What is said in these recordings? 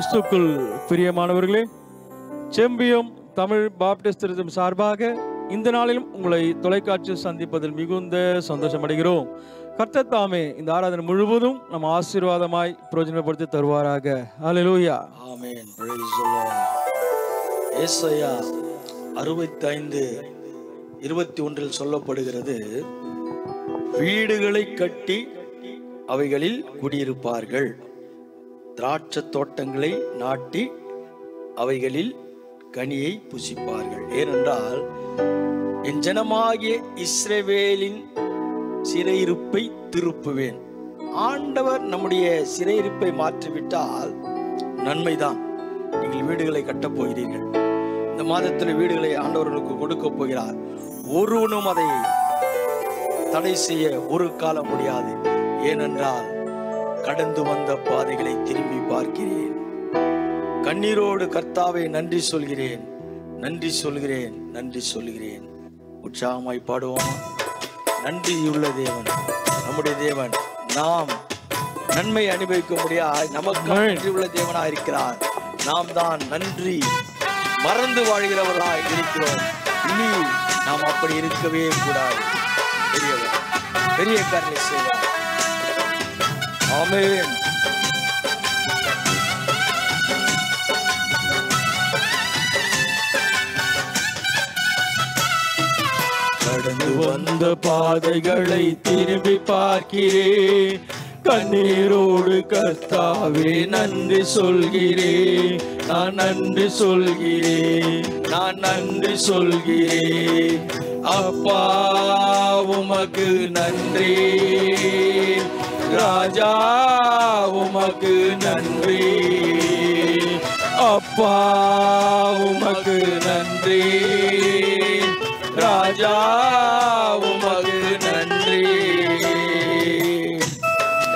கிறிஸ்துக்குள் பிரியமானவர்களே, செம்பியம் தமிழ் பாப்டிஸ்ட் திருச்சபை சார்பாக இந்த நாளிலும் உங்களை தொலைக்காட்சியில் சந்திப்பதில் மிகுந்த சந்தோஷம் அடைகிறோம். கர்த்தர் தாமே இந்த ஆராதனை முழுவதும் நம்ம ஆசீர்வாதமாய் பிரயோஜனப்படுத்தி தருவாராக. Hallelujah. Amen. Praise the Lord. ஏசாயா 65:21 சொல்லப்படுகிறது, வீடுகளை கட்டி அவைகளில் குடியிருப்பார்கள், திராட்சை தோட்டங்களை நாட்டி அவைகளில் கனியை புசிப்பார்கள். ஏனென்றால் என் ஜனமாகிய இஸ்ரவேலின் சிறையிருப்பை திருப்புவேன். ஆண்டவர் நம்முடைய சிறையிருப்பை மாற்றிவிட்டால் நன்மைதான். நீங்கள் வீடுகளை கட்டப் போகிறீர்கள். இந்த மாதத்தில் வீடுகளை ஆண்டவர்களுக்கு கொடுக்க போகிறார். ஒருவனும் அதை தடை செய்ய ஒரு காலம் முடியாது. ஏனென்றால் கடந்து வந்த பாதைகளை திரும்பி பார்க்கிறேன். கண்ணீரோடு கர்த்தாவை நன்றி சொல்கிறேன், நன்றி சொல்கிறேன், நன்றி சொல்கிறேன். உற்சாகமாய் பாடுவோம். நன்றியுள்ள தேவன் நம்முடைய தேவன். நாம் நன்மை அனுபவிக்க முடியாது, நமக்கு நன்றி உள்ள தேவனா இருக்கிறார். நாம் தான் நன்றி மறந்து வாழ்கிறவர்களாய் இருக்கிறோம். இனி நாம் அப்படி இருக்கவே கூடாது. பெரியவர் பெரிய காரியங்களை செய்வார். ஆமென். கடந்து வந்த பாதைகளை திரும்பி பார்க்கிறேன். கண்ணீரோடு கர்த்தாவே நன்றி சொல்கிறேன். நான் நன்றி சொல்கிறேன், நான் நன்றி சொல்கிறேன். அப்பா உமக்கு நன்றி, ராஜா உமக்கு நன்றி. அப்பா உமக்கு நன்றி, ராஜா உமக்கு நன்றி.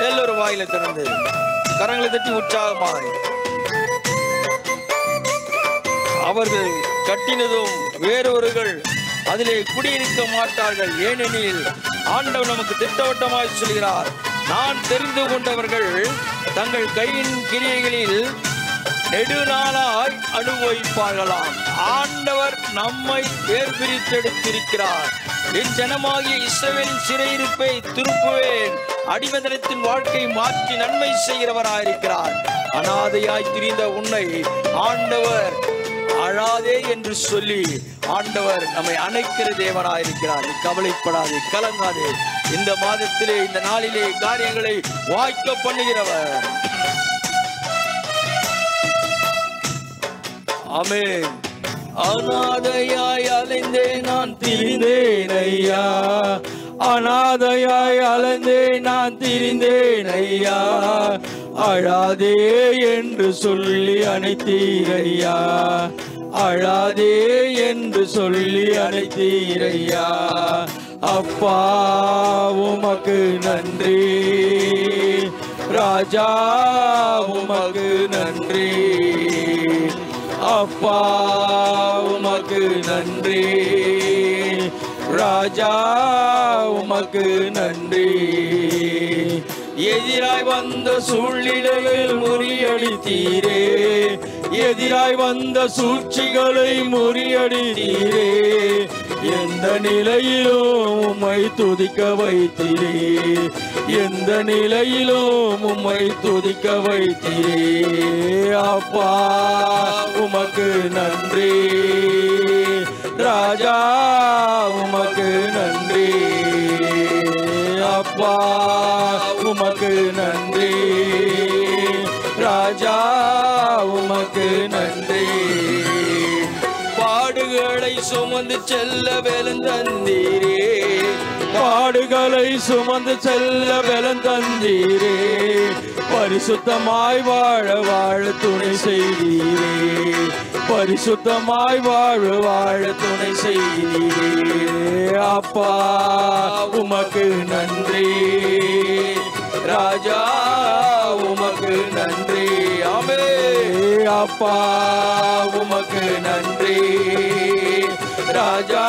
எல்லோரும் வாயில திறந்து கரங்களை தட்டி உற்சாகமாய், அவர்கள் கட்டினதும் வேறொருகள் அதிலே குடியிருக்க மாட்டார்கள். ஏனெனில் ஆண்டவர் நமக்கு திட்டவட்டமாய் சொல்கிறார், நான் தெரிந்து கொண்டவர்கள் தங்கள் கையின் கிரியைகளில் நெடுநாளாய் அனுபவிப்பார்களாம். ஆண்டவர் நம்மை வேர் பிரித்தெடுத்திருக்கிறார். என் ஜனமாகிய இஸ்ரவேலின் சிறையிருப்பை திருப்புவேன். அடிமதனத்தின் வாழ்க்கை மாற்றி நன்மை செய்கிறவராயிருக்கிறார். அனாதையாய் திரிந்த உன்னை ஆண்டவர் அழாதே என்று சொல்லி ஆண்டவர் நம்மை அணைக்கிற தேவனாயிருக்கிறார். நீ கவலைப்படாதே, கலங்காதே. இந்த மாதத்திலே, இந்த நாளிலே காரியங்களை வாய்க்க பண்ணுகிறவர். ஆமென். அனாதையாய் அலைந்தே நான் திரிந்தேன் ஐயா, அனாதையாய் அலைந்தே நான் திரிந்தேன் ஐயா. அழாதே என்று சொல்லி அணைத்தீரையா, அழாதே என்று சொல்லி அணைத்தீரையா. அப்பா உமக்கு நன்றி, ராஜா உமக்கு நன்றி. அப்பா உமக்கு நன்றி, ராஜா உமக்கு நன்றி. எதிராய் வந்த சூழ்நிலையில் முறியடித்தீரே, எதிராய் வந்த சூழ்ச்சிகளை முறியடித்தீரே. எந்த நிலையிலும் உம்மை துதிக்க வைத்தீரே, எந்த நிலையிலும் உம்மை துதிக்க வைத்தீரே. அப்பா உமக்கு நன்றி, ராஜா உமக்கு நன்றி. அப்பா உமக்கு நன்றி, ராஜா உமக்கு நன்றி. பாடுகளை சுமந்து செல்ல வெலந்தந்தீரே, பாடுகளை சுமந்து செல்ல வெலந்தந்தீரே. பரிசுத்தமாய் வாழ வாழ துணை செய்தீரே, பரிசுத்தமாய் வாழ வாழ துணை செய்தீரே. அப்பா உமக்கு நன்றி, ராஜா உமக்கு நன்றி. ஆமென். அப்பா உமக்கு நன்றி, ராஜா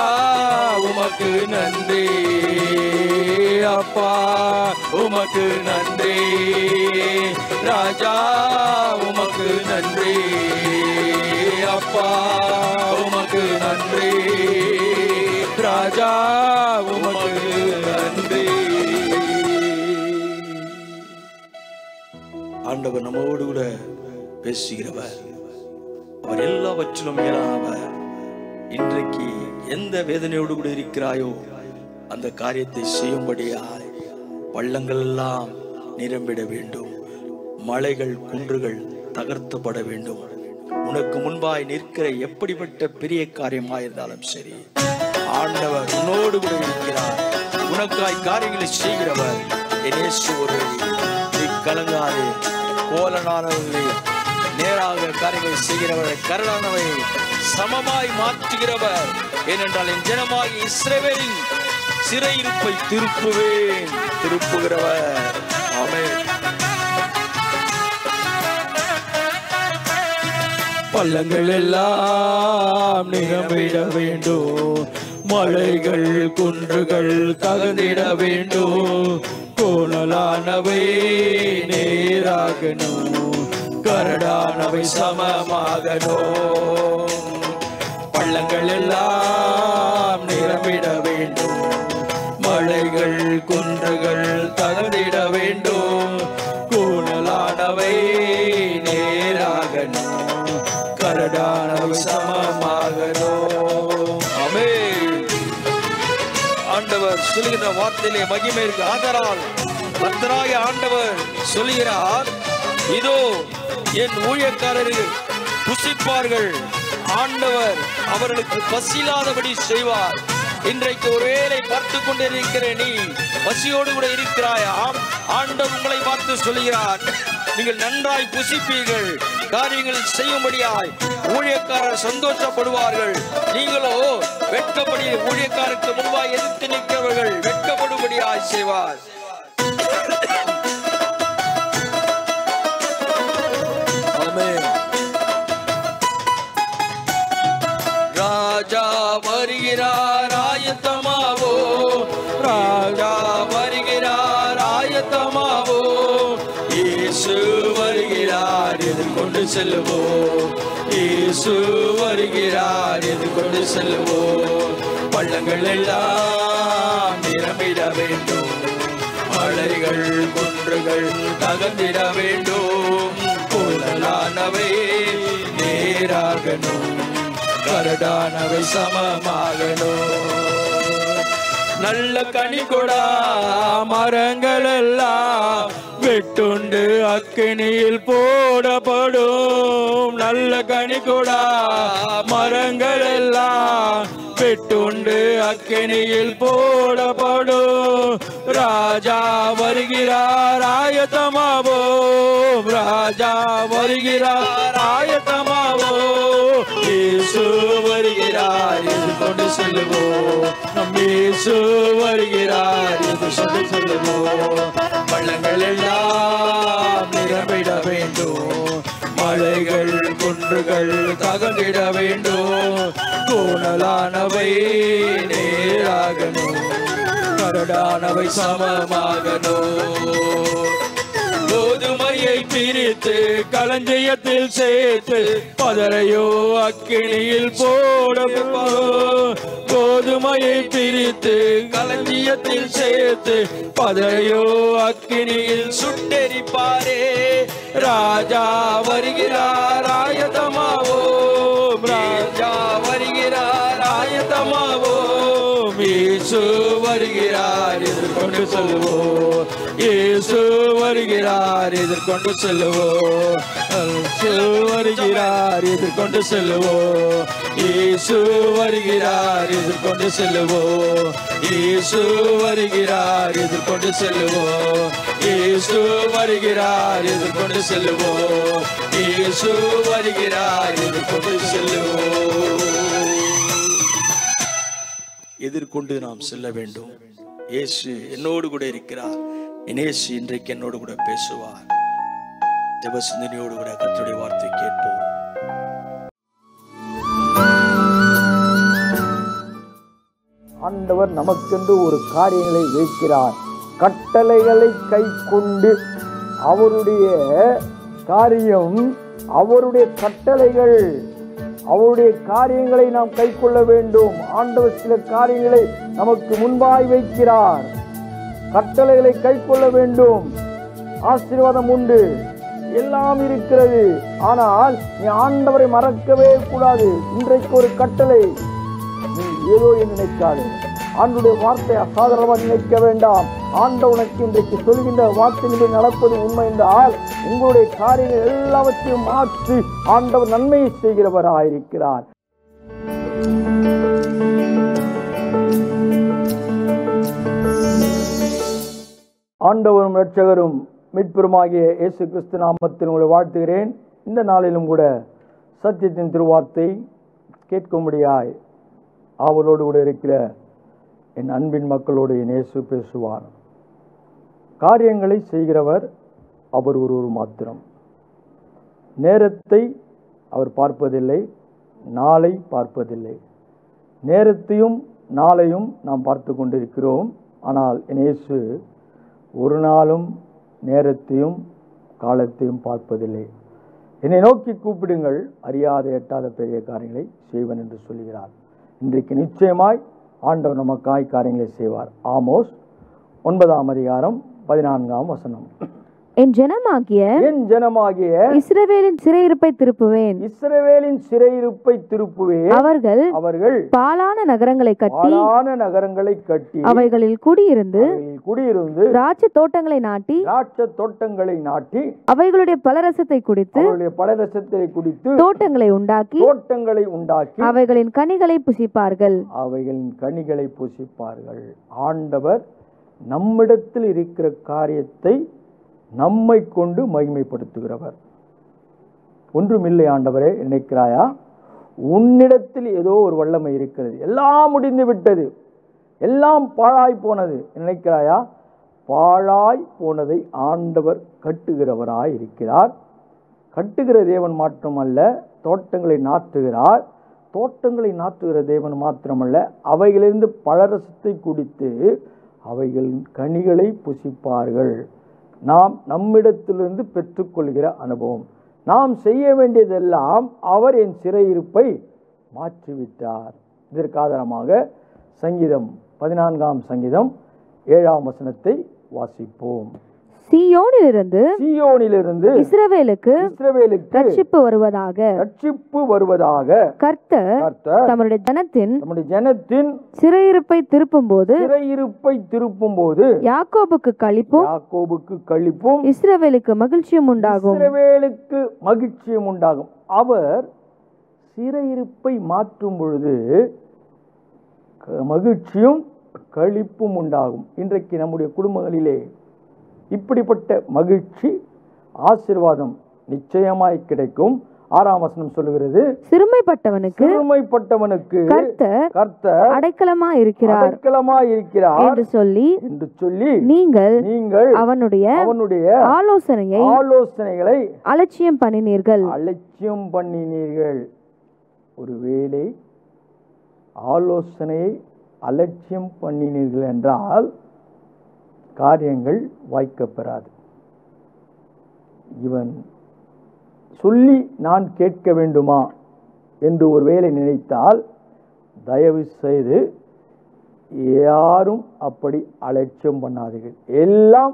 உமக்கு நன்றி. அப்பா உமக்கு நன்றி ராஜா, உமக்கு நன்றி அப்பா, உமக்கு நன்றி ராஜா, உமக்கு நன்றி. ஆண்டவர் நம்மோடு கூட பேசுகிறவர், அவர் எல்லாவற்றிலும் மேலானவர். இன்றைக்கு எந்த வேதனையோடு கூட இருக்கிறாயோ அந்த காரியத்தை செய்யும்படியாய் பள்ளங்கள் எல்லாம் நிரம்பிட வேண்டும், மலைகள் குன்றுகள் தகர்த்தப்பட வேண்டும். உனக்கு முன்பாய் நிற்கிற எப்படிப்பட்ட பெரிய காரியமாயிருந்தாலும் சரி, ஆண்டவர் உன்னோடு கூட இருக்கிறார். உனக்காய் காரியங்களை செய்கிறவர் என் இயேசு ஒருவரே. நீ கலங்காதே. கோலனானவர்களை நேராக காரியங்களை செய்கிறவரை, கரடானவை சமமாய் மாற்றுகிறவர். ஏனென்றால் என் ஜனமாகி இஸ்ரவேலின் சிறையிருப்பை திருப்புகிறவர். ஆமென். பள்ளங்கள் எல்லாம் நிரம்பிட வேண்டும், மலைகள் குன்றுகள் தகர்ந்திட வேண்டும். கோணலானவை நேராகணும், கரடானவை சமமாகணும். பள்ளங்கள் எல்லாம் நிரம்பிட வேண்டும், மலைகள் குன்றுகள் தகர்ந்திட வேண்டும். கோணலானவை நேராகணும், கரடானவை சமமாகணும். ஆமென். ஆண்டவர் சொல்லுகிற வார்த்தையிலே மகிமை இருக்கு. ஆதலால் கர்த்தராகிய ஆண்டவர் சொல்லுகிறார், இதோ என் ஊழியக்காரர்கள் புசிப்பார்கள், ஆண்டவர் அவர்களுக்கு பசியில்லாதபடி செய்வார். இன்றைக்கு ஒருவேளை பார்த்து கொண்டிருக்கிற நீ பசியோடு கூட இருக்கிறாய். ஆண்டவர் உங்களை பார்த்து சொல்கிறார், நீங்கள் நன்றாய் புசிப்பீர்கள், காரியங்கள் செய்யும்படியாய் ஊழியக்காரர் சந்தோஷப்படுவார்கள். நீங்களோ வெட்கப்படி ஊழியக்காரருக்கு முன்பாய் எதிர்த்து நிற்கிறவர்கள் வெட்கப்படும்படியாய் செய்வார். ஆமென். ராஜா வருகிறார் ஆயத்தமாவோ, ராஜா வருகிறார் ஆயத்தமாவோ. இயேசு வருகிறார் எதிர்கொண்டு செல்லுவோ, இயேசு வருகிறார் எதிர்கொண்டு செல்லுவோ. பள்ளங்கள் எல்லாம் நிரம்பிட வேண்டும், மலைகள் குன்றுகள் தகர்ந்திட வேண்டும். கோணலானவை நேராகணும், கரடானவை சமமாகணும். நல்ல கனி கொடா மரங்கள் எல்லாம் வெட்டுண்டு அக்கினியில் போடப்படும். நல்ல கனி கொடா மரங்கள் எல்லாம் வெட்டுண்டு அக்கினியில் போடப்படும். ராஜா வருகிறார் ஆயத்தமாவோம், ராஜா வருகிறார் ஆயத்தமாவோம். இயேசு வருகிறார் எதிர்கொண்டு செல்லுவோம், நம் இயேசு வருகிறார் எதிர்கொண்டு செல்லுவோம். பள்ளங்கள் எல்லாம் நிரம்பிட வேண்டும், மலைகள் குன்றுகள் தகர்ந்திட வேண்டும். கோணலானவை நேராகணும், கரடானவை சமமாகணும். கோதுமையை பிரித்து களஞ்சியத்தில் சேர்த்து பதரையோ அக்கினியில் போடப்படும். கோதுமையை பிரித்து களஞ்சியத்தில் சேர்த்து பதரையோ அக்கினியில் சுட்டெரிப்பாரே. ராஜா வருகிறார் ஆயத்தமாவோம், ராஜா வருகிறார் ஆயத்தமாவோம். இயேசு வருகிறார் எதிர்கொண்டு செல்லுவோம், இயேசு வருகிறார் எதிர்கொண்டு செல்லுவோம். இயேசு வருகிறார் எதிர்கொண்டு செல்லுவோம், இயேசு வருகிறார் எதிர்கொண்டு செல்லுவோம். இயேசு வருகிறார் எதிர்கொண்டு செல்லுவோம், இயேசு வருகிறார் எதிர்கொண்டு செல்லுவோம். இயேசு வருகிறார் எதிர்கொண்டு செல்லுவோம். எதிர்கொண்டு நாம் செல்ல வேண்டும். இயேசு என்னோடு கூட இருக்கிறார். என் இயேசு இன்றைக்கு என்னோடு கூட பேசுவார். ஜெப சிந்தனையோடு கூட கர்த்தருடைய வார்த்தை கேட்போம். ஆண்டவர் நமக்கென்று ஒரு காரியங்களை வைக்கிறார். கட்டளைகளை கை கொண்டு அவருடைய காரியம், அவருடைய கட்டளைகள், அவருடைய காரியங்களை நாம் கை கொள்ள வேண்டும். ஆண்டவர் சில காரியங்களை நமக்கு முன்பாய் வைக்கிறார். கட்டளைகளை கை கொள்ள வேண்டும். ஆசீர்வாதம் உண்டு, எல்லாம் இருக்கிறது. ஆனால் நீ ஆண்டவரை மறக்கவே கூடாது. இன்றைக்கு ஒரு கட்டளை, நீ ஏதோ நினைக்காது. ஆண்டவருடைய வார்த்தை அசாதாரணமாக நினைக்க வேண்டாம். ஆண்டவனுக்கு இன்றைக்கு சொல்கின்ற வார்த்தை நடப்பது உண்மை என்றால் உங்களுடைய காரியங்கள் எல்லாவற்றையும் மாற்றி ஆண்டவர் நன்மையை செய்கிறவராயிருக்கிறார். ஆண்டவரும் இரட்சகரும் மீட்பெருமாகிய இயேசு கிறிஸ்து நாமத்தில் உங்களை வாழ்த்துகிறேன். இந்த நாளிலும் கூட சத்தியத்தின் திருவார்த்தை கேட்கும்படியாய் ஆவலோடு கூட இருக்கிற என் அன்பின் மக்களோடு என் இயேசு பேசுவார். காரியங்களை செய்கிறவர் அவர் ஒருவர் மாத்திரம். நேரத்தை அவர் பார்ப்பதில்லை, நாளை பார்ப்பதில்லை. நேரத்தையும் நாளையும் நாம் பார்த்து கொண்டிருக்கிறோம். ஆனால் என் இயேசு ஒரு நாளும் நேரத்தையும் காலத்தையும் பார்ப்பதில்லை. என்னை நோக்கி கூப்பிடுங்கள், அறியாத எட்டாத பெரிய காரியங்களை செய்வன் என்று சொல்கிறார். இன்றைக்கு நிச்சயமாய் ஆண்டவர் நமக்காய் காரியங்களை செய்வார். ஆமோஸ் 9:14 என் ஜனமாகிய இஸ்ரவேலின் சிறையிருப்பை திருப்புவேன். இஸ்ரவேலின் சிறையிருப்பை திருப்புவேன். அவர்கள் பாழான நகரங்களை கட்டி அவைகளில் குடியிருந்து திராட்சை தோட்டங்களை நாட்டி அவைகளுடைய பலரசத்தை குடித்து தோட்டங்களை உண்டாக்கி அவைகளின் கனிகளை புசிப்பார்கள். ஆண்டவர் நம்மிடத்தில் இருக்கிற காரியத்தை நம்மை கொண்டு மகிமைப்படுத்துகிறவர். ஒன்றுமில்லை ஆண்டவரே நினைக்கிறாயா? உன்னிடத்தில் ஏதோ ஒரு வல்லமை இருக்கிறது. எல்லாம் முடிந்து விட்டது, எல்லாம் பாழாய் போனது நினைக்கிறாயா? பாழாய் போனதை ஆண்டவர் கட்டுகிறவராய் இருக்கிறார். கட்டுகிற தேவன் மாத்திரமல்ல, தோட்டங்களை நாட்டுகிறார். தோட்டங்களை நாட்டுகிற தேவன் மாத்திரமல்ல, அவைகளிலிருந்து பழரசத்தை குடித்து அவைகளின் கனிகளை புசிப்பார்கள். நாம் நம்மிடத்திலிருந்து பெற்றுக்கொள்கிற அனுபவம். நாம் செய்ய வேண்டியதெல்லாம் அவர் என் சிறையிருப்பை மாற்றிவிட்டார். இதற்கு ஆதாரமாக சங்கீதம் 14 வாசிப்போம். சீயோனிலிருந்து இஸ்ரவேலுக்கு ரட்சிப்பு வருவதாக கர்த்தர் தம்முடைய ஜனத்தின் சிறையிருப்பை திருப்பும் போது யாக்கோபுக்கு களிப்பும் இஸ்ரவேலுக்கு மகிழ்ச்சியும் உண்டாகும். அவர் சிறையிருப்பை மாற்றும் பொழுது மகிழ்ச்சியும் களிப்பும் உண்டாகும். இன்றைக்கு நம்முடைய குடும்பங்களிலே இப்படிப்பட்ட மகிழ்ச்சி, ஆசீர்வாதம் நிச்சயமாய் கிடைக்கும். 6 சொல்லுகிறது, சிறுமைப்பட்டவனுக்கு கர்த்தர் அடைக்கலமாய் இருக்கிறார் என்று சொல்லி நீங்கள் அவனுடைய ஆலோசனைகளை அலட்சியம் பண்ணினீர்கள். ஒருவேளை ஆலோசனையை அலட்சியம் பண்ணினீர்கள் என்றால் காரியங்கள் வாய்க்கப்பெறாது. இவன் சொல்லி நான் கேட்க வேண்டுமா என்று ஒரு வேளை நினைத்தால் தயவு செய்து யாரும் அப்படி அலட்சியம் பண்ணாதீர்கள். எல்லாம்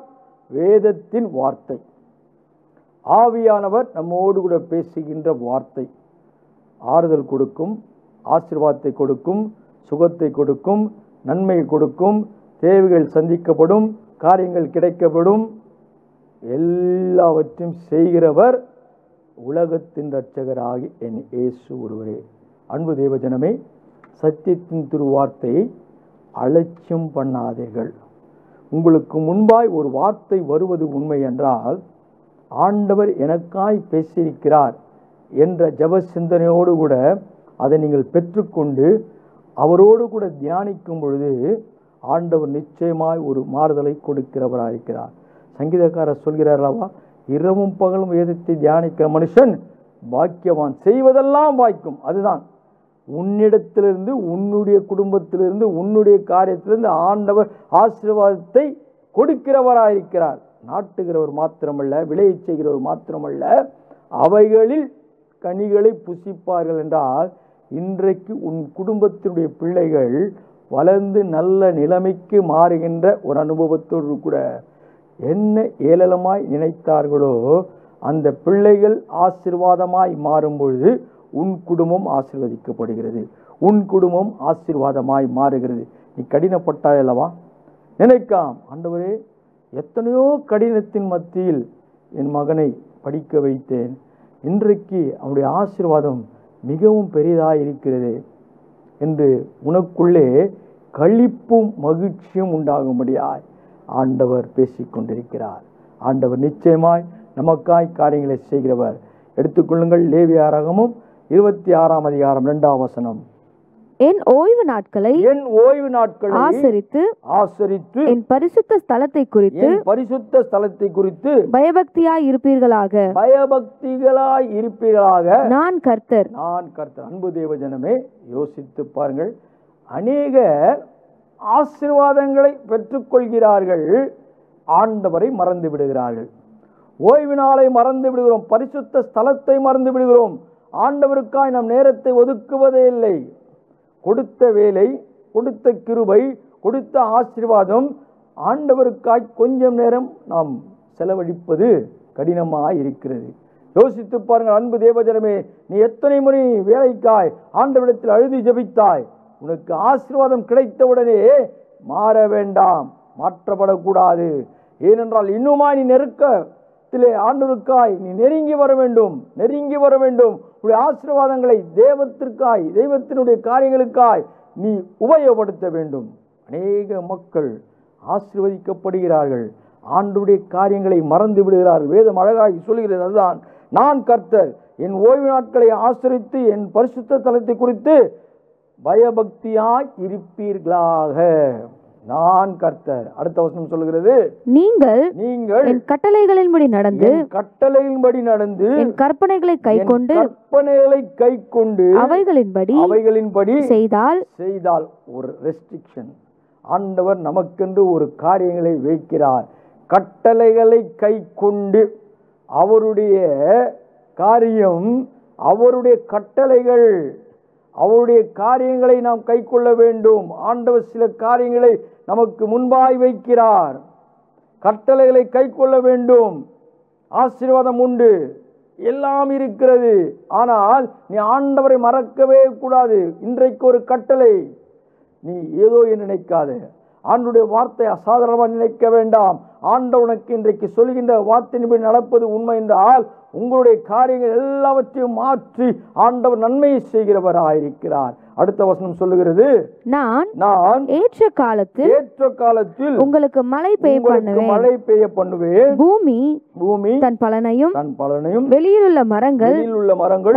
வேதத்தின் வார்த்தை. ஆவியானவர் நம்மோடு கூட பேசுகின்ற வார்த்தை ஆறுதல் கொடுக்கும், ஆசீர்வாதத்தை கொடுக்கும், சுகத்தை கொடுக்கும், நன்மையை கொடுக்கும், தேவைகள் சந்திக்கப்படும், காரியங்கள் கிடைக்கப்படும். எல்லாவற்றையும் செய்கிறவர் உலகத்தின் இரட்சகராகி என் இயேசு ஒருவரே. அன்பு தேவஜனமே, சத்தியத்தின் திருவார்த்தையை அலட்சியம் பண்ணாதீர்கள். உங்களுக்கு முன்பாய் ஒரு வார்த்தை வருவது உண்மை என்றால் ஆண்டவர் எனக்காய் பேசியிருக்கிறார் என்ற ஜப சிந்தனையோடு கூட அதை நீங்கள் பெற்றுக்கொண்டு அவரோடு கூட தியானிக்கும் பொழுது ஆண்டவர் நிச்சயமாய் ஒரு மாறுதலை கொடுக்கிறவராயிருக்கிறார். சங்கீதக்காரர் சொல்கிறார் அல்லவா, இரவும் பகலும் வேதத்தை தியானிக்கிற மனுஷன் பாக்கியவான். செய்வதெல்லாம் வாய்க்கும். அதுதான் உன்னிடத்திலிருந்து, உன்னுடைய குடும்பத்திலிருந்து, உன்னுடைய காரியத்திலிருந்து ஆண்டவர் ஆசீர்வாதத்தை கொடுக்கிறவராயிருக்கிறார். நாட்டுகிறவர் மாத்திரமல்ல, விளைய செய்கிறவர் மாத்திரமல்ல, அவைகளில் கனிகளை புசிப்பார்கள் என்றால், இன்றைக்கு உன் குடும்பத்தினுடைய பிள்ளைகள் வளர்ந்து நல்ல நிலைமைக்கு மாறுகின்ற ஒரு அனுபவத்தோடு கூட என்ன ஏளனமாய் நினைத்தார்களோ அந்த பிள்ளைகள் ஆசீர்வாதமாய் மாறும் பொழுது உன் குடும்பம் ஆசீர்வதிக்கப்படுகிறது, உன் குடும்பம் ஆசீர்வாதமாய் மாறுகிறது. நீ கடினப்பட்டாய் அல்லவா? நினைக்காம், ஆண்டவரே எத்தனையோ கடினத்தின் மத்தியில் என் மகனை படிக்க வைத்தேன், இன்றைக்கு அவனுடைய ஆசீர்வாதம் மிகவும் பெரிதாக இருக்கிறது என்று உனக்குள்ளே களிப்பும் மகிழ்ச்சியும் உண்டாகும்படியாய் ஆண்டவர் பேசிக்கொண்டிருக்கிறார். ஆண்டவர் நிச்சயமாய் நமக்காய் காரியங்களை செய்கிறவர். எடுத்துக்கொள்ளுங்கள், லேவியராகமம் 26ஆம் அதிகாரம் 2ஆம் வசனம். என் ஓய்வு நாட்களை ஆசரித்து என் பரிசுத்த ஸ்தலத்தை குறித்து பயபக்தியாய் இருப்பீர்களாக நான் கர்த்தர். அன்பு தேவஜனமே, யோசித்து பாருங்கள். அநேகர் ஆசீர்வாதங்களை பெற்றுக்கொள்கிறார்கள், ஆண்டவரை மறந்து விடுகிறார்கள். ஓய்வு நாளை மறந்து விடுகிறோம், பரிசுத்த ஸ்தலத்தை மறந்து விடுகிறோம். ஆண்டவருக்காய் நாம் நேரத்தை ஒதுக்குவதே இல்லை. கொடுத்த வேலை, கொடுத்த கிருபை, கொடுத்த ஆசீர்வாதம், ஆண்டவருக்காய் கொஞ்சம் நேரம் நாம் செலவழிப்பது கடினமாக இருக்கிறது. யோசித்து பாருங்கள் அன்பு தேவஜனமே, நீ எத்தனை முறை வேலைக்காய் ஆண்டவரிடத்தில் அழுது ஜெபித்தாய்? உனக்கு ஆசீர்வாதம் கிடைத்தவுடனே மாற வேண்டாம், மாற்றப்படக்கூடாது. ஏனென்றால் இன்னுமா நீ நெருக்கத்திலே ஆண்டவருக்காய் நீ நெருங்கி வர வேண்டும். உடைய ஆசீர்வாதங்களை தெய்வத்திற்காய், தெய்வத்தினுடைய காரியங்களுக்காய் நீ உபயோகப்படுத்த வேண்டும். அநேக மக்கள் ஆசீர்வதிக்கப்படுகிறார்கள், ஆண்டவருடைய காரியங்களை மறந்து விடுகிறார்கள். வேதம் அழகாய் சொல்கிறது, அதுதான் நான் கர்த்தர், என் ஓய்வு நாட்களை ஆசரித்து என் பரிசுத்த தலத்தை குறித்து பயபக்தியாய் இருப்பீர்களாக. நான் கர்த்தர். அடுத்த வசனம் சொல்கிறது, நீங்கள் என் கட்டளைகளின்படி நடந்து என் கற்பனைகளை கைக்கொண்டு அவைகளின்படி செய்தால். ஒரு ரெஸ்ட்ரிக்ஷன், ஆண்டவர் நமக்கென்று ஒரு காரியங்களை வைக்கிறார். கட்டளைகளை கைக்கொண்டு, அவருடைய காரியம், அவருடைய கட்டளைகள், அவருடைய காரியங்களை நாம் கை கொள்ள வேண்டும். ஆண்டவர் சில காரியங்களை நமக்கு முன்பாய் வைக்கிறார். கட்டளைகளை கை கொள்ள வேண்டும். ஆசீர்வாதம் உண்டு, எல்லாம் இருக்கிறது. ஆனால் நீ ஆண்டவரை மறக்கவே கூடாது. இன்றைக்கு ஒரு கட்டளை, நீ ஏதோ என்று நினைக்காது. ஆண்டவருடைய வார்த்தை அசாதாரணமாக நினைக்க வேண்டாம். ஆண்டவனுக்கு இன்றைக்கு சொல்கின்ற வார்த்தையின்படி நடப்பது உண்மை என்றால் உங்களுடைய காரியங்கள் எல்லாவற்றையும் மாற்றி ஆண்டவர் நன்மையை செய்கிறவராயிருக்கிறார். அடுத்த வசனம் சொல்லுகிறது, நான் ஏற்ற காலத்தில் உங்களுக்கு மழை பெய்ய பண்ணுவேன். பூமி தன் பலனையும் வெளியிலுள்ள மரங்கள்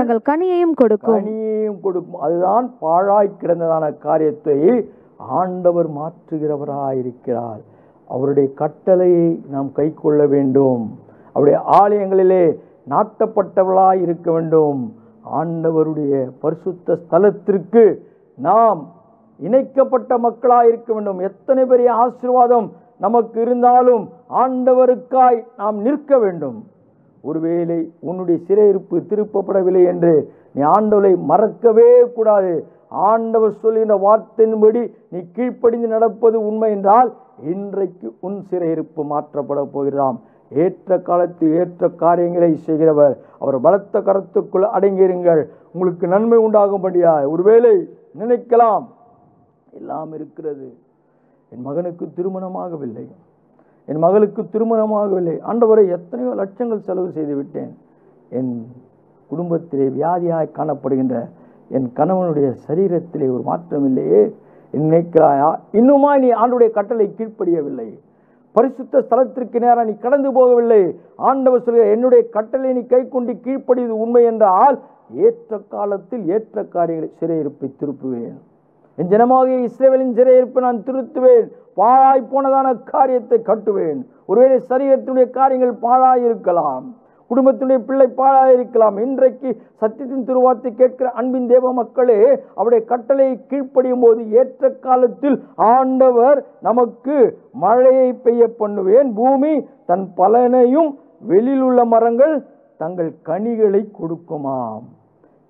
தங்கள் கனியையும் கொடுக்கும். அதுதான் பாழாய் கிடந்ததான காரியத்தை ஆண்டவர் மாற்றுகிறவராயிருக்கிறார். அவருடைய கட்டளையை நாம் கை கொள்ள வேண்டும். அவருடைய ஆலயங்களிலே நாட்டப்பட்டவர்களாய் இருக்க வேண்டும். ஆண்டவருடைய பரிசுத்த ஸ்தலத்திற்கு நாம் இணைக்கப்பட்ட மக்களாய் இருக்க வேண்டும். எத்தனை பெரிய ஆசீர்வாதம் நமக்கு இருந்தாலும் ஆண்டவருக்காய் நாம் நிற்க வேண்டும். ஒருவேளை உன்னுடைய சிறையிருப்பு திருப்பப்படவில்லை என்று நீ ஆண்டவரை மறக்கவே கூடாது. ஆண்டவர் சொல்கின்ற வார்த்தையின்படி நீ கீழ்ப்படிந்து நடப்பது உண்மை என்றால் இன்றைக்கு உன் சிறையிருப்பு மாற்றப்பட போகிறதாம். ஏற்ற காலத்தில் ஏற்ற காரியங்களை செய்கிறவர், அவர் பலத்த கரத்துக்குள் அடங்கியிருங்கள், உங்களுக்கு நன்மை உண்டாகும்படியா. ஒருவேளை நினைக்கலாம், எல்லாம் இருக்கிறது, என் மகனுக்கு திருமணமாகவில்லை, என் மகளுக்கு திருமணமாகவில்லை, ஆண்டவரை எத்தனையோ லட்சங்கள் செலவு செய்து விட்டேன், என் குடும்பத்திலே வியாதியாய் காணப்படுகின்ற என் கணவனுடைய சரீரத்திலே ஒரு மாற்றம் இல்லையே நினைக்கிறாயா? இன்னுமா நீ ஆண்டவருடைய கட்டளை கீழ்ப்படியவில்லை? பரிசுத்த ஸ்தலத்திற்கு நேராக நீ கடந்து போகவில்லை. ஆண்டவர் சொல்கிற என்னுடைய கட்டளை நீ கை கொண்டு கீழ்ப்படியது உண்மை என்றால் ஏற்ற காலத்தில் ஏற்ற காரியங்களை சிறையிருப்பை திருப்புவேன். என் ஜனமாகிய இஸ்ரவேலின் சிறையிருப்பை நான் திருத்துவேன். பாழாய் போனதான காரியத்தை கட்டுவேன். ஒருவேளை சரீரத்தினுடைய காரியங்கள் பாழாய் இருக்கலாம், குடும்பத்தினுடைய பிள்ளை பாழாயிருக்கலாம். இன்றைக்கு சத்தியத்தின் திருவார்த்தை கேட்கிற அன்பின் தேவ மக்களே, அவருடைய கட்டளையை கீழ்ப்படியும் போது ஏற்ற காலத்தில் ஆண்டவர் நமக்கு மழையை பெய்ய பண்ணுவேன், பூமி தன் பலனையும் வெளியில் உள்ள மரங்கள் தங்கள் கனிகளை கொடுக்குமாம்.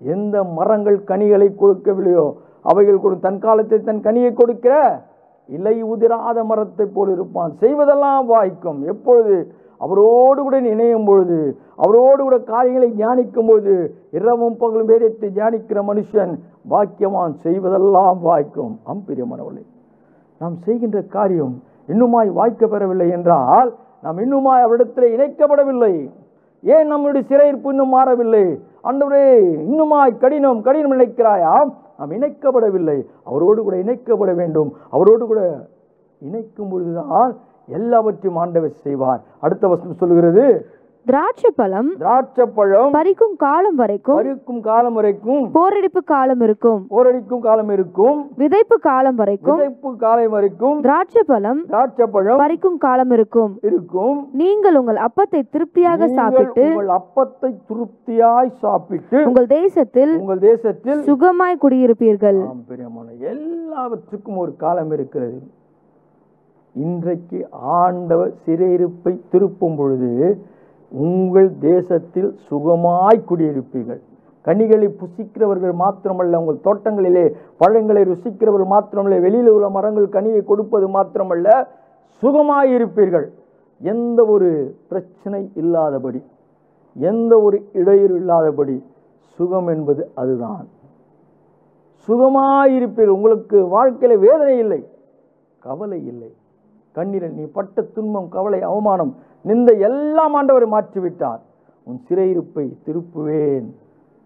எந்த மரங்கள் கனிகளை கொடுக்கவில்லையோ அவைகள் தன் காலத்தை தன் கனியை கொடுக்கிற இலை உதிராத மரத்தை போல் இருப்பான். செய்வதெல்லாம் வாய்க்கும். எப்பொழுது அவரோடு கூட இணையும் பொழுது, அவரோடு கூட காரியங்களை தியானிக்கும் பொழுது, இரவும் பகலும் வேதத்தை தியானிக்கிற மனுஷன் பாக்கியவான். செய்வதெல்லாம் வாய்க்கும். பிரியமானவர்களே, நாம் செய்கின்ற காரியம் இன்னுமாய் வாய்க்க பெறவில்லை என்றால் நாம் இன்னுமாய் அவரிடத்தில் இணைக்கப்படவில்லை. ஏன் நம்முடைய சிறையிருப்பு இன்னும் மாறவில்லை? ஆண்டவரே, இன்னுமாய் கடினம் நினைக்கிறாயாம். நாம் இணைக்கப்படவில்லை. அவரோடு கூட இணைக்கப்பட வேண்டும். அவரோடு கூட இணைக்கும் பொழுதுதான் எல்லாவற்றையும் ஆண்டவர் செய்வார். அடுத்த வசனம் சொல்லுகிறது, திராட்சை பழம் பறிக்கும் காலம் வரைக்கும் போரடிப்பு காலம் இருக்கும். விதைப்பு காலம் வரைக்கும் திராட்சை பழம் பறிக்கும் காலம் இருக்கும். நீங்கள் உங்கள் அப்பத்தை திருப்தியாக சாப்பிட்டு உங்கள் தேசத்தில் சுகமாய் குடியிருப்பீர்கள். எல்லாவற்றுக்கும் ஒரு காலம் இருக்கிறது. இன்றைக்கு ஆண்டவர் சிறையிருப்பை திருப்பும் பொழுது உங்கள் தேசத்தில் சுகமாய் குடியிருப்பீர்கள். கனிகளை புசிக்கிறவர்கள் மாத்திரமல்ல, உங்கள் தோட்டங்களிலே பழங்களை ருசிக்கிறவர்கள் மாத்திரமல்ல, வெளியில் உள்ள மரங்கள் கனியை கொடுப்பது மாத்திரமல்ல, சுகமாயிருப்பீர்கள். எந்த ஒரு பிரச்சனை இல்லாதபடி, எந்த ஒரு இடையூறு இல்லாதபடி சுகம் என்பது அதுதான். சுகமாயிருப்பீர்கள். உங்களுக்கு வாழ்க்கையில வேதனை இல்லை, கவலை இல்லை. கண்ணீரில் நீ பட்ட துன்பம், கவலை, அவமானம், நிந்த எல்லாம் ஆண்டவர் மாற்றிவிட்டார். உன் சிறையிருப்பை திருப்புவேன்.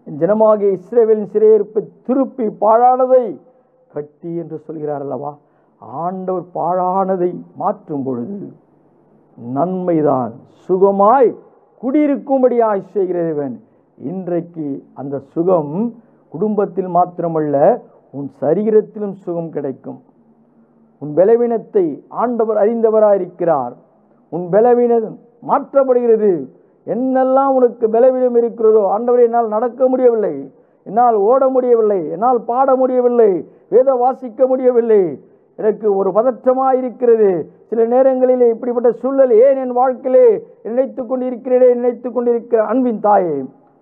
என் ஜனமாகிய இஸ்ரவேலின் சிறையிருப்பை திருப்பி பாழானதை கட்டி என்று சொல்கிறார் அல்லவா? ஆண்டவர் பாழானதை மாற்றும் பொழுது நன்மைதான். சுகமாய் குடியிருக்கும்படியாய் செய்கிறவன். இன்றைக்கு அந்த சுகம் குடும்பத்தில் மாத்திரமல்ல, உன் சரீரத்திலும் சுகம் கிடைக்கும். உன் பலவீனத்தை ஆண்டவர் அறிந்தவராயிருக்கிறார். உன் பலவீனம் மாற்றப்படுகிறது. என்னெல்லாம் உனக்கு பலவீனம் இருக்கிறதோ, ஆண்டவரே, என்னால் நடக்க முடியவில்லை, என்னால் ஓட முடியவில்லை, என்னால் பாட முடியவில்லை, வேத வாசிக்க முடியவில்லை, எனக்கு ஒரு பதற்றமாக இருக்கிறது, சில நேரங்களிலே இப்படிப்பட்ட சூழல் ஏன் என் வாழ்க்கையிலே நினைத்து கொண்டிருக்கிற அன்பின் தாயே,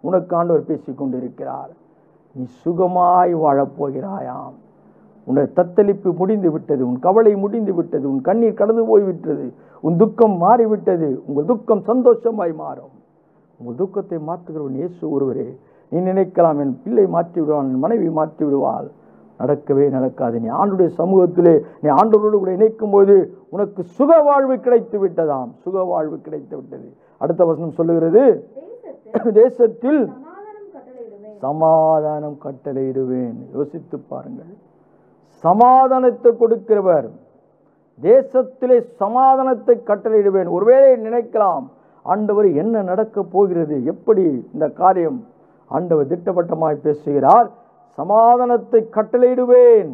உனக்கு ஆண்டவர் பேசிக் கொண்டிருக்கிறார். நீ சுகமாய் வாழப்போகிறாயாம். உன்னுடைய தத்தளிப்பு முடிந்து விட்டது, உன் கவலை முடிந்து விட்டது, உன் கண்ணீர் கடந்து போய்விட்டது, உன் துக்கம் மாறிவிட்டது. உங்கள் துக்கம் சந்தோஷமாய் மாறும். உங்கள் துக்கத்தை மாற்றுகிறவன் இயேசு ஒருவரே. நீ நினைக்கலாம், என் பிள்ளை மாற்றி விடுவான், என் மனைவி மாற்றி விடுவாள். நடக்கவே நடக்காது. நீ ஆண்டுடைய சமூகத்திலே நீ ஆண்டவரோடு கூட இணைக்கும் போது உனக்கு சுக வாழ்வு கிடைத்து விட்டதாம். சுக வாழ்வு கிடைத்து விட்டது. அடுத்த வசனம் சொல்லுகிறது, தேசத்தில் சமாதானம் கட்டளையிடுவேன். யோசித்து பாருங்கள். சமாதானத்தை கொடுக்கிறவர், தேசத்திலே சமாதானத்தை கட்டளையிடுவேன். ஒருவேளை நினைக்கலாம், ஆண்டவர் என்ன நடக்க போகிறது, எப்படி இந்த காரியம்? ஆண்டவர் திட்டவட்டமாய் பேசுகிறார். சமாதானத்தை கட்டளையிடுவேன்.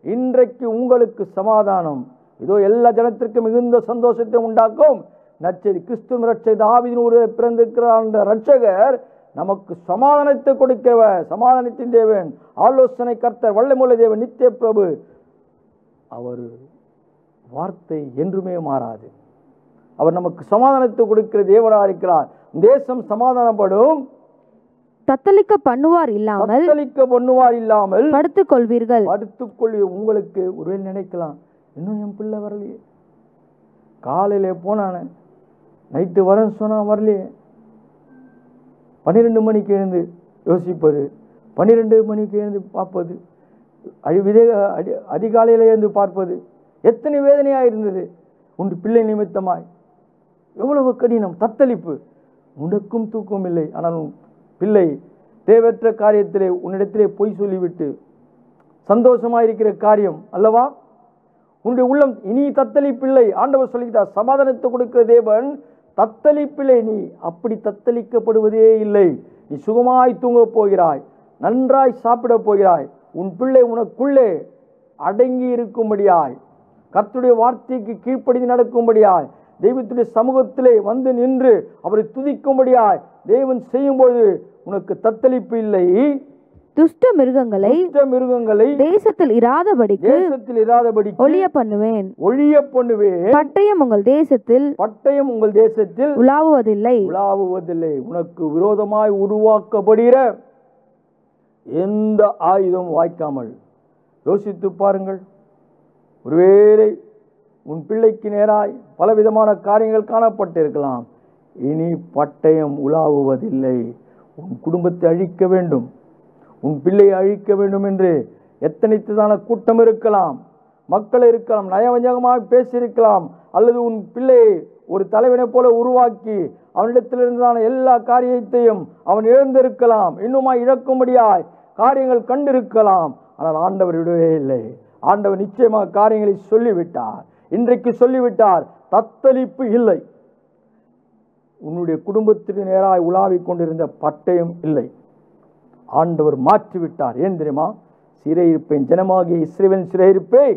இன்றைக்கு உங்களுக்கு சமாதானம் இதோ எல்லா ஜனத்திற்கும் மிகுந்த சந்தோஷத்தை உண்டாக்கும் நற்செய்தி. கிறிஸ்துவின் ரட்சகர் தாவீதின் ஊரில் பிறந்திருக்கிறார். அந்த ரட்சகர் நமக்கு சமாதானத்தை கொடுக்கிறவர், சமாதானத்தின் தேவன், ஆலோசனை கர்த்தர், வல்லமையுள்ள தேவன், நித்திய பிரபு. அவர் வார்த்தை என்றுமே மாறாது. அவர் நமக்கு சமாதானத்தை கொடுக்கிற தேவனாக இருக்கிறார். தேசம் சமாதானப்படும். தத்தளிக்க பண்ணுவார் இல்லாமல் படுத்துக் கொள்வீர்கள். உங்களுக்கு ஒருவேளை நினைக்கலாம், இன்னும் என் பிள்ளை வரலையே, காலையில போனான, நைட்டு வரேன்னு சொன்னா வரலையே. 12 மணிக்கு எழுந்து யோசிப்பது, 12 மணிக்கு எழுந்து பார்ப்பது, அதிகாலையில எழுந்து பார்ப்பது, எத்தனை வேதனையாக இருந்தது. உன் பிள்ளை நிமித்தமாய் எவ்வளவு கடினம், தத்தளிப்பு. உனக்கும் தூக்கம் இல்லை. ஆனால் பிள்ளை தேவையற்ற காரியத்திலே உன்னிடத்திலே பொய் சொல்லிவிட்டு சந்தோஷமாயிருக்கிற காரியம் அல்லவா? உன்னுடைய உள்ளம் இனி தத்தளிப்பில்லை. ஆண்டவர் சொல்லிட்டார், சமாதானத்தை கொடுக்கிற தேவன் தத்தளிப்பில்லை. நீ அப்படி தத்தளிக்கப்படுவதே இல்லை. நீ சுகமாய் தூங்க போகிறாய், நன்றாய் சாப்பிட போகிறாய். உன் பிள்ளை உனக்குள்ளே அடங்கி இருக்கும்படியாய், கர்த்தருடைய வார்த்தைக்கு கீழ்ப்படிந்து நடக்கும்படியாய், தெய்வத்துடைய சமூகத்திலே வந்து நின்று அவரை துதிக்கும்படியாய் தேவன் செய்யும் பொழுது உனக்கு தத்தளிப்பு இல்லை. துஷ்ட மிருகங்களை தேசத்தில் இராதபடிக்கு ஒழிய பண்ணுவேன். பட்டயம் உங்கள் தேசத்தில் உலாவுவதில்லை. உனக்கு விரோதமாய் உருவாக்கப்படுகிற எந்த ஆயுதம் வாய்க்காமல். யோசித்து பாருங்கள். ஒருவேளை உன் பிள்ளைக்கு நேராய் பலவிதமான காரியங்கள் காணப்பட்டிருக்கலாம். இனி பட்டயம் உலாவுவதில்லை. உன் குடும்பத்தை அழிக்க வேண்டும், உன் பிள்ளையை அழிக்க வேண்டும் என்று எத்தனைத்தான கூட்டம் இருக்கலாம், மக்கள் இருக்கலாம், நயவஞ்சகமாக பேசியிருக்கலாம், அல்லது உன் பிள்ளையை ஒரு தலைவனை போல உருவாக்கி அவனிடத்திலிருந்தான எல்லா காரியத்தையும் அவன் இழந்திருக்கலாம், இன்னுமா இழக்கும்படியாய் காரியங்கள் கண்டிருக்கலாம். ஆனால் ஆண்டவர் விடவே இல்லை. ஆண்டவர் நிச்சயமாக காரியங்களை சொல்லிவிட்டார். இன்றைக்கு சொல்லிவிட்டார், தத்தளிப்பு இல்லை. உன்னுடைய குடும்பத்திற்கு நேராய் உலாவிக் கொண்டிருந்த பட்டயம் இல்லை. ஆண்டவர் மாற்றிவிட்டார். ஏன் தெரியுமா? சிறையிருப்பேன், ஜனமாகிய இஸ்ரவேலின் சிறையிருப்பை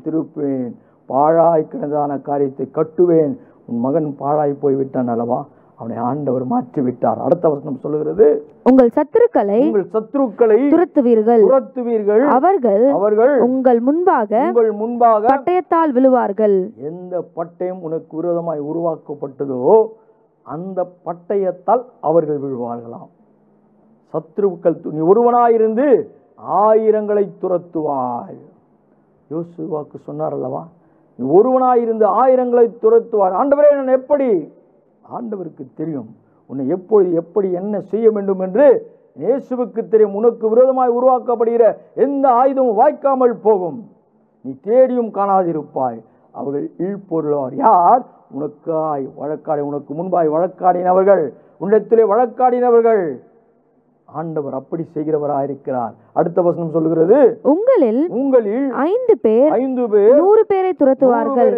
திருப்புவேன், பாழாய் கிடந்தான காரியத்தை கட்டுவேன். உன் மகன் பாழாய் போய்விட்டான் அல்லவா, அவனை ஆண்டவர் மாற்றிவிட்டார். அடுத்த வசனம் சொல்லுகிறது, உங்கள் சத்துருக்களை துரத்துவீர்கள், அவர்கள் உங்கள் முன்பாக பட்டயத்தால் விழுவார்கள். எந்த பட்டயம் உனக்கு விரோதமாய் உருவாக்கப்பட்டதோ அந்த பட்டயத்தால் அவர்கள் விழுவார்களாம். சத்துருக்கள், நீ ஒருவனாயிருந்து ஆயிரங்களை துரத்துவாய். யோசுவாக்கு சொன்னார் அல்லவா, நீ ஒருவனாயிருந்து ஆயிரங்களை துரத்துவார். ஆண்டவரே, நான் எப்படி? ஆண்டவருக்கு தெரியும் உன்னை எப்படி என்ன செய்ய வேண்டும் என்று. இயேசுவுக்கு தெரியும். உனக்கு விரோதமாய் உருவாக்கப்படுகிற எந்த ஆயுதமும் வாய்க்காமல் போகும். நீ தேடியும் காணாதிருப்பாய். அவர்கள் இழ்பொருளார். யார்? உனக்கு முன்பாய் வழக்காடினவர்கள், உன்னிடத்திலே வழக்காடினவர்கள். ஆண்டவர் அப்படி செய்கிறவராயிருக்கிறார். அடுத்த வசனம் சொல்லுகிறது, உங்களில் 5 பேர் 100 பேரை துரத்துவார்கள்.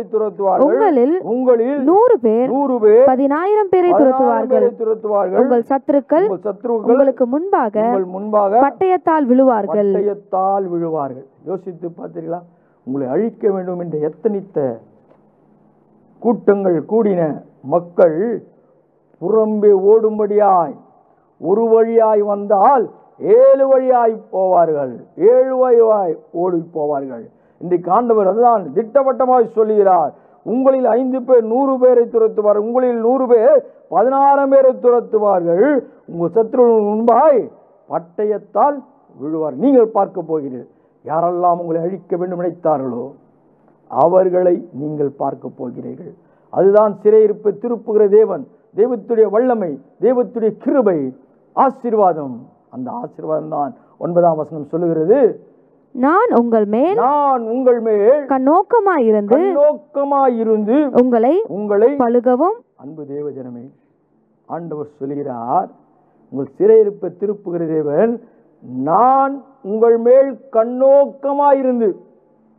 உங்களில் 100 பேர் 10,000 பேரை துரத்துவார்கள். உங்கள் சத்துருக்கள் உங்களுக்கு முன்பாக பட்டயத்தால் விழுவார்கள். யோசித்து பார்த்தீர்களா? உங்களை அழிக்க வேண்டும் என்ற எத்தனித்த கூட்டங்கள் கூடின மக்கள் புறம்பே ஓடும்படியாய் ஒரு வழியாய் வந்தால் 7 வழியாய் போவார்கள், 7 வழியாய் ஓடி போவார்கள். இன்றைக்கு ஆண்டவர் அதுதான் திட்டவட்டமாய் சொல்லுகிறார். உங்களில் 5 பேர் 100 பேரை துரத்துவார்கள், உங்களில் 100 பேர் 16 பேரை துரத்துவார்கள். உங்கள் சத்துருவின் முன்பாய் பட்டயத்தால் விழுவார். நீங்கள் பார்க்க போகிறீர்கள். யாரெல்லாம் உங்களை அழிக்க வேண்டும் நினைத்தார்களோ அவர்களை நீங்கள் பார்க்க போகிறீர்கள். அதுதான் சிறையிருப்பை திருப்புகிற தேவன், தெய்வத்துடைய வல்லமை, தெய்வத்துடைய கிருபை, ஆசீர்வாதம். அந்த ஆசீர்வாதம் தான் 9ஆம் வசனம் சொல்லுகிறது, நான் உங்கள் மேல் கண்ணோக்கமாயிருந்து உங்களை பழுகவும். அன்பு தேவஜனமே, ஆண்டவர் சொல்கிறார், உங்கள் சிறையிருப்பை திருப்புகிற தேவன், நான் உங்கள் மேல் கண்ணோக்கமாயிருந்து.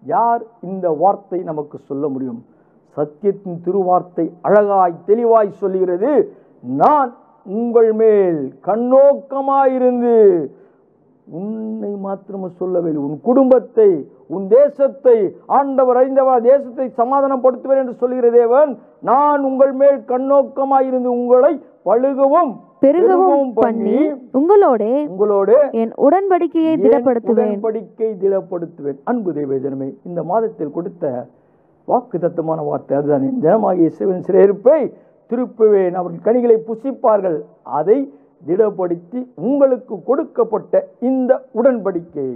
யார் இந்த வார்த்தை நமக்கு சொல்ல முடியும்? சத்தியத்தின் திருவார்த்தை அழகாய் தெளிவாய் சொல்லுகிறது, நான் உங்கள் மேல் கண்ணோக்கமாயிருந்து. உன்னை மாத்திரம் சொல்லவில்லை, உன் குடும்பத்தை, உன் தேசத்தை ஆண்டவர் அறிந்தவர், தேசத்தை சமாதானப்படுத்துவேன் என்று சொல்லுகிற தேவன், நான் உங்கள் மேல் கண்ணோக்கமாயிருந்து உங்களை பழுகவும் பெருகவும் பண்ணி உங்களோட என் உடன்படிக்கையை திடப்படுத்துவேன். அன்பு தேவஜனமே, இந்த மாதத்தில் கொடுத்த வாக்குத்தத்தமான வார்த்தை அதுதான். என் ஜனமாகிய இஸ்ரவேலின் சிறையிருப்பை திருப்புவேன், அவர்கள் கனிகளை புசிப்பார்கள். அதை திடப்படுத்தி உங்களுக்கு கொடுக்கப்பட்ட இந்த உடன்படிக்கை.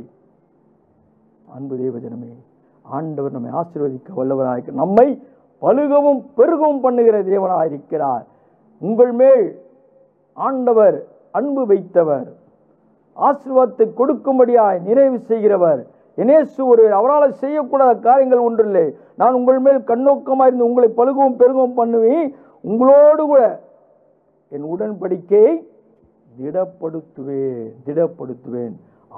அன்பு தேவஜனமே, ஆண்டவர் நம்மை ஆசீர்வதிக்க வல்லவராயிருக்கிறார். நம்மை பழுகவும் பெருகவும் பண்ணுகிற தேவனாயிருக்கிறார். உங்கள் மேல் ஆண்டவர் அன்பு வைத்தவர், ஆசீர்வாதத்தை கொடுக்கும்படியாய் நிறைவு செய்கிறவர். இயேசு ஒருவர், அவரால் செய்யக்கூடாத காரியங்கள் ஒன்றில்லை. நான் உங்கள் மேல் கண்ணோக்கமாக இருந்து உங்களை பழுகவும் பெருகவும் பண்ணுவேன், உங்களோடு கூட என் உடன்படிக்கையை திடப்படுத்துவேன்.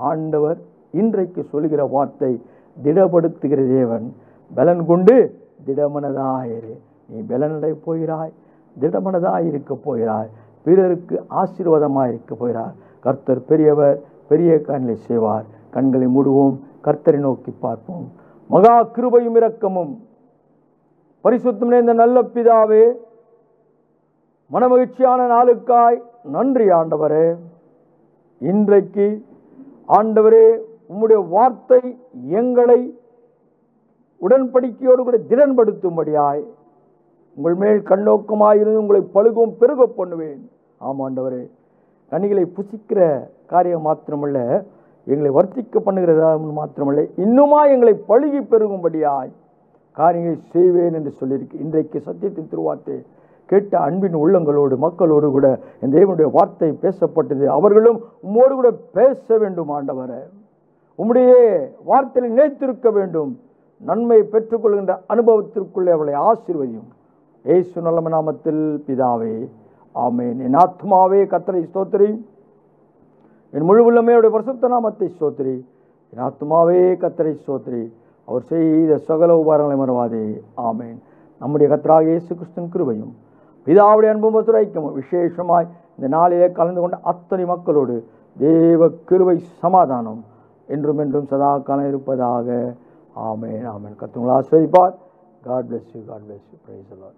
ஆண்டவர் இன்றைக்கு சொல்கிற வார்த்தை, திடப்படுத்துகிற தேவன். பலன் கொண்டு திடமனதாயிரு. நீ பலனடை போகிறாய், திடமனதாயிருக்க போகிறாய், பிறருக்கு ஆசீர்வாதமாக இருக்க போகிறார். கர்த்தர் பெரியவர், பெரிய காரியங்களை செய்வார். கண்களை மூடுவோம், கர்த்தரை நோக்கி பார்ப்போம். மகா கிருபையும் இரக்கமும் பரிசுத்தம் நிறைந்த நல்ல பிதாவே, மனமகிழ்ச்சியான நாளுக்காய் நன்றி ஆண்டவரே. இன்றைக்கு ஆண்டவரே உம்முடைய வார்த்தை எங்களை உடன்படிக்கையோடு கூட திடன்படுத்தும்படியாய் உங்கள் மேல் கண்ணோக்கமாயிருந்து உங்களை பழுகும் பெருக பண்ணுவேன். ஆமாண்டவரே, கனிகளை புசிக்கிற காரியம் மாத்திரமல்ல, எங்களை வர்த்திக்க பண்ணுகிறதா மாத்திரமல்ல, இன்னுமா எங்களை பழுகி பெருகும்படியாய் காரியங்களை செய்வேன் என்று சொல்லியிருக்கு. இன்றைக்கு சத்தியத்தின் திருவார்த்தை கேட்ட அன்பின் உள்ளங்களோடு மக்களோடு கூட இந்த தேவனுடைய வார்த்தை பேசப்பட்டது. அவர்களும் உம்மோடு கூட பேச வேண்டும் ஆண்டவரே. உம்முடைய வார்த்தையில் நிலைத்திருக்க வேண்டும். நன்மை பெற்றுக்கொள்கின்ற அனுபவத்திற்குள்ளே அவளை ஆசீர்வதியும். இயேசு நல்ல நாமத்தில் பிதாவே, ஆமென். என் ஆத்மாவே கர்த்தரை ஸ்தோத்திரி, என் முழு உள்ளமே அவருடைய பரிசுத்த நாமத்தை ஸ்தோத்திரி. என் ஆத்மாவே கர்த்தரை ஸ்தோத்திரி, அவர் செய்த சகல உபகாரங்களை மறவாதே. ஆமென். நம்முடைய கர்த்தராகிய இயேசு கிறிஸ்துவின் கிருபையும் பிதாவுடைய அன்பும் பரிசுத்தமும் விசேஷமாய் இந்த நாளிலே கலந்து கொண்ட அத்தனை மக்களோடு தேவ கிருபை சமாதானம் என்றும் என்றும் சதா காலம் இருப்பதாக. ஆமென், ஆமென். கர்த்தர் உங்களை ஆசீர்வதிப்பார். God bless you. God bless you. Praise the Lord.